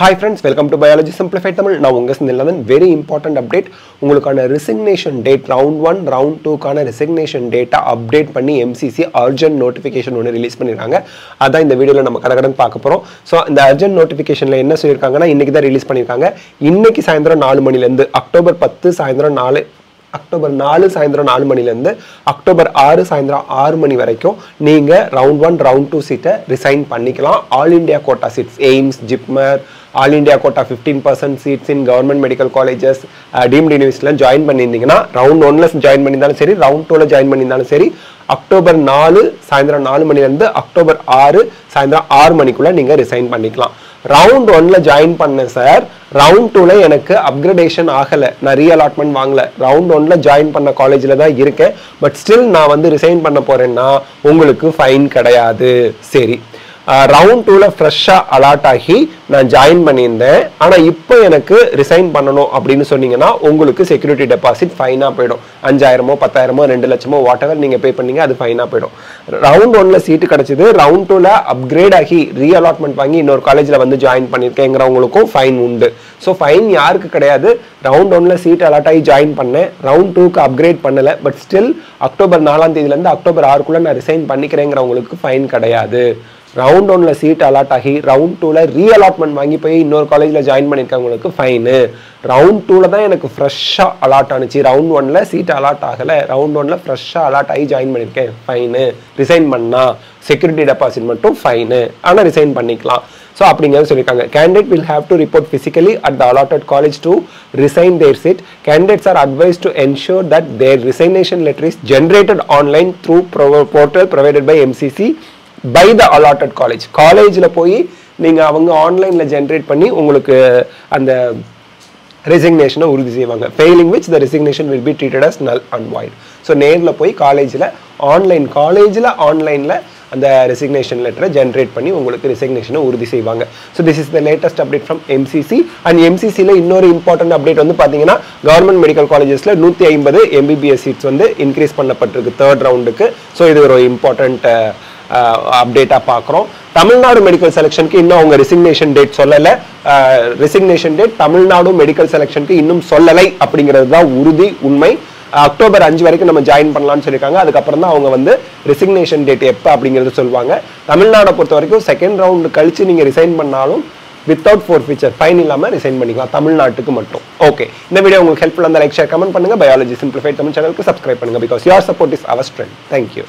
Hi friends, welcome to Biology Simplified Tamil. Now unga Snilavan very important update. உங்களுக்கான resignation date round 1 round 2 கான resignation data update பண்ணி MCC urgent notification ஒன்னு release பண்ணிருக்காங்க. அதான் இந்த வீடியோல நம்ம கடகடன் பார்க்க போறோம். சோ இந்த urgent notificationல என்ன சொல்லிருக்காங்கன்னா இன்னைக்கு தான் ரிலீஸ் பண்ணிருக்காங்க. இன்னைக்கு சாயந்திரம் 4 மணில இருந்து அக்டோபர் 10 சாயந்திரம் 4 அக்டோபர் 4 சாயந்திரம் 4 மணில இருந்து அக்டோபர் 6 சாயந்திரம் 6 மணி வரைக்கும் நீங்க ரவுண்ட் 1 ரவுண்ட் 2 சீட்டை ரிசைன் பண்ணிக்கலாம். All India quota seats AIIMS JIPMER all India quota 15% seats in government medical colleges deemed யூனிவர்சிட்டில ஜாயின் பண்ணியிருந்தீங்கன்னா ரவுண்ட் 1ல ஜாயின் பண்ணியிருந்தாலும் சரி ரவுண்ட் 2ல ஜாயின் பண்ணியிருந்தாலும் சரி அக்டோபர் 4 சாயந்திரம் 4 மணில இருந்து அக்டோபர் 6 சாயந்திரம் 6 மணிக்குள்ள நீங்க ரிசைன் பண்ணிக்கலாம். ரவுண்ட் 1ல ஜாயின் பண்ண சார் ரவுண்ட் 2ல எனக்கு அப்கிரேடேஷன் ஆகல, நான் ரீஅலாட்மெண்ட் வாங்கல, ரவுண்ட் 1ல ஜாயின் பண்ண காலேஜ்ல தான் இருக்கேன், பட் ஸ்டில் நான் வந்து ரிசைன் பண்ண போறேன்னா உங்களுக்கு ஃபைன் கிடையாது. சரி, ரவுண்ட் 2ல ஃப்ரெஷ்ஷா அலாட் ஆகி நான் ஜாயின் பண்ணியிருந்தேன், ஆனா இப்போ எனக்கு ரிசைன் பண்ணணும் அப்படின்னு சொன்னீங்கன்னா உங்களுக்கு செக்யூரிட்டி டெபாசிட் ஃபைனா போயிடும். 5000மோ 10,000மோ 2 லட்சமோ வாட் எவர் நீங்க பே பண்ணீங்க அது ஃபைனா போயிடும். ரவுண்ட் 1ல சீட்டு கிடைச்சது, ரவுண்ட் 2ல அப்கிரேட் ஆகி ரீஅலாட்மெண்ட் வாங்கி இன்னொரு காலேஜ்ல வந்து ஜாயின் பண்ணிருக்கேங்கிறவங்களுக்கும் ஃபைன் உண்டு. ஸோ ஃபைன் யாருக்கு கிடையாது? ரவுண்ட் 1ல சீட் அலாட் ஆகி ஜாயின் பண்ணேன், ரவுண்ட் 2க்கு அப்கிரேட் பண்ணல, பட் ஸ்டில் அக்டோபர் 4ஆம் தேதியில இருந்து அக்டோபர் 6க்குள்ள நான் ரிசைன் பண்ணிக்கிறேங்கிறவங்களுக்கு ஃபைன் கிடையாது. ரவுண்ட் 1ல சீட் அலாட் ஆகி ரவுண்ட் 2ல ரீஅலாட்மெண்ட் வாங்கி போய் இன்னொரு காலேஜ்ல ஜாயின் பண்ணிருக்கவங்களுக்கு ஃபைனு. ரவுண்ட் 2ல தான் எனக்கு ஃப்ரெஷ்ஷா அலாட் ஆனிச்சு, ரவுண்ட் 1ல சீட் அலாட் ஆகல, ரவுண்ட் 1ல ஃப்ரெஷ்ஷா அலாட் ஆகி ஜாயின் பண்ணிருக்கேன், ஃபைனு. ரிசைன் பண்ணா செக்யூரிட்டி டெபாசிட் மட்டும் ஃபைனு, ஆனா ரிசைன் பண்ணிக்கலாம். So அப்படிங்கறது சொல்லிருக்காங்க. Candidate will have to report physically at the allotted college to resign their seat. Candidates are advised to ensure that their resignation letter is generated online through portal provided by MCC by the allotted college. காலேஜ்ல போய் நீங்க அவங்க ஆன்லைன்ல generate பண்ணி உங்களுக்கு அந்த ரெசிக்னேஷனை உறுதி செய்வாங்க. Failing which the resignation will be treated as null and void. So நேரில் போய் காலேஜில் ஆன்லைனில் அந்த ரெசிக்னேஷன் லெட்டரை ஜென்ரேட் பண்ணி உங்களுக்கு ரெசிக்னேஷனை உறுதி செய்வாங்க. So this is the latest update from MCC. And எம்சிசியில் இன்னொரு இம்பார்ட்டன்ட் அப்டேட் வந்து பார்த்தீங்கன்னா கவர்மெண்ட் மெடிக்கல் காலேஜஸில் 150 எம்பிபிஎஸ் சீட்ஸ் வந்து இன்க்ரீஸ் பண்ணப்பட்டிருக்கு தேர்ட் ரவுண்டுக்கு. ஸோ இது ஒரு இம்பார்ட்டன்ட் அப்டேட்டாக பார்க்குறோம். தமிழ்நாடு மெடிக்கல் செலெக்ஷனுக்கு இன்னும் அவங்க ரெசிக்னேஷன் டேட் சொல்லலை. ரெசிக்னேஷன் டேட் தமிழ்நாடு மெடிக்கல் செலெக்ஷனுக்கு இன்னும் சொல்லலை அப்படிங்கிறது தான் உண்மை. அக்டோபர் 5 வரைக்கும் நம்ம ஜாயின் பண்ணலாம்னு சொல்லியிருக்காங்க. அதுக்கப்புறம் தான் அவங்க வந்து ரெசிக்னேஷன் டேட் எப்போ அப்படிங்கிறது சொல்லுவாங்க. தமிழ்நாடை பொறுத்த வரைக்கும் செகண்ட் ரவுண்டு கழிச்சு நீங்கள் ரிசைன் பண்ணாலும் வித்தவுட் ஃபோர்ஃபீச்சர் ஃபைன் இல்லாமல் ரிசைன் பண்ணிக்கலாம், தமிழ்நாட்டுக்கு மட்டும். ஓகே, இந்த வீடியோ உங்களுக்கு ஹெல்ப்ஃபுல்லாக இருந்தால் லைக் ஷேர் கமெண்ட் பண்ணுங்க. பயாலஜி சிம்பிளிஃபைட் தமிழ் சேனலுக்கு சப்ஸ்கிரைப் பண்ணுங்க. Because your support is our strength. Thank you.